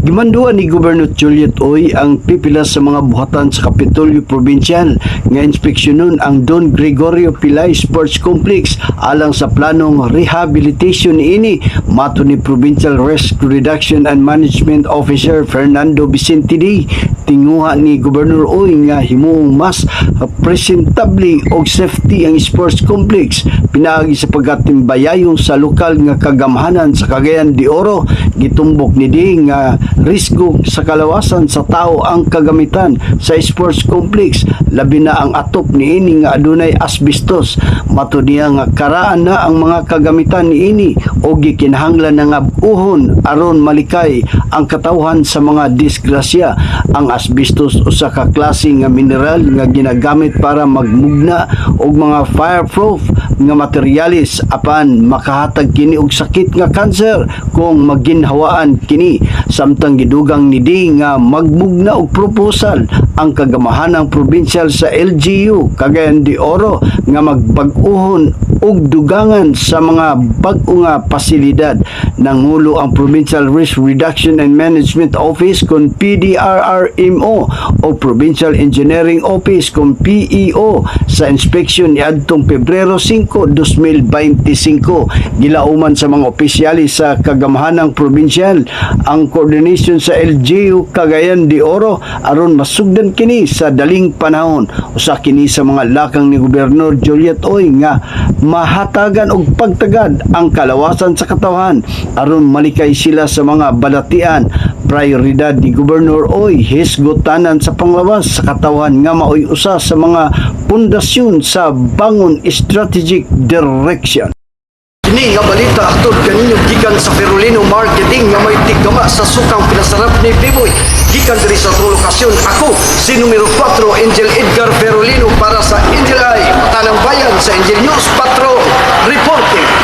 Gimanduan ni Gobernador Juliet Oy ang pipila sa mga buhatan sa Kapitolyo Provincial nga inspeksyonon ang Don Gregorio Pilay Sports Complex alang sa planong rehabilitation ini, mato ni Provincial Risk Reduction and Management Officer Fernando Vicente D. Tinguha ni Gobernador Oy nga himuong mas presentable og safety ang sports complex pinaagi sa pagkatimbayayon sa lokal nga kagamhanan sa Cagayan de Oro. Gitumbok ni D nga risgo sa kalawasan sa tao ang kagamitan sa sports complex, labi na ang atop niini nga adunay asbestos. Mato niya nga karaan na ang mga kagamitan niini o gikinahanglan na nga uhon aron malikay ang katawhan sa mga disgrasya. Ang asbestos usa ka klase nga mineral nga ginagamit para magmugna og mga fireproof nga materyales apan makahatag kini og sakit nga cancer kung maginhawaan kini. Samtang gidugang ni D nga magmugna og proposal ang kagamahanang provincial sa LGU Cagayan de Oro nga magbag-uhon og dugangan sa mga bag-o nga pasilidad. Nangulo ang Provincial Risk Reduction and Management Office kon PDRRMO o Provincial Engineering Office kon PEO sa inspeksyon niadtong Pebrero 5, 2025. Gilauman sa mga opisyalis sa kagamahanang provincial ang coordination sa LGU Cagayan de Oro aron masugdan kini sa daling panahon. Usa kini sa mga lakang ni Gobernador Juliet Oy nga mahatagan og pagtagad ang kalawasan sa katawhan aron malikay sila sa mga balatian. Prioridad ni Gobernador Oy hisgutanan sa panglawas sa katawhan nga maoy usa sa mga pundasyon sa bangon strategic direction. Kini nga balita atod kaninyo gikan sa Ferolino Marketing nga may tigama sa sukang pinasarap ni Biboy. Gikan diri sa lokasyon, ako si numero 4 Angel Edgar Ferolino para sa Angel Eye, Matanang Bayan sa Angel News Patrol Reporting.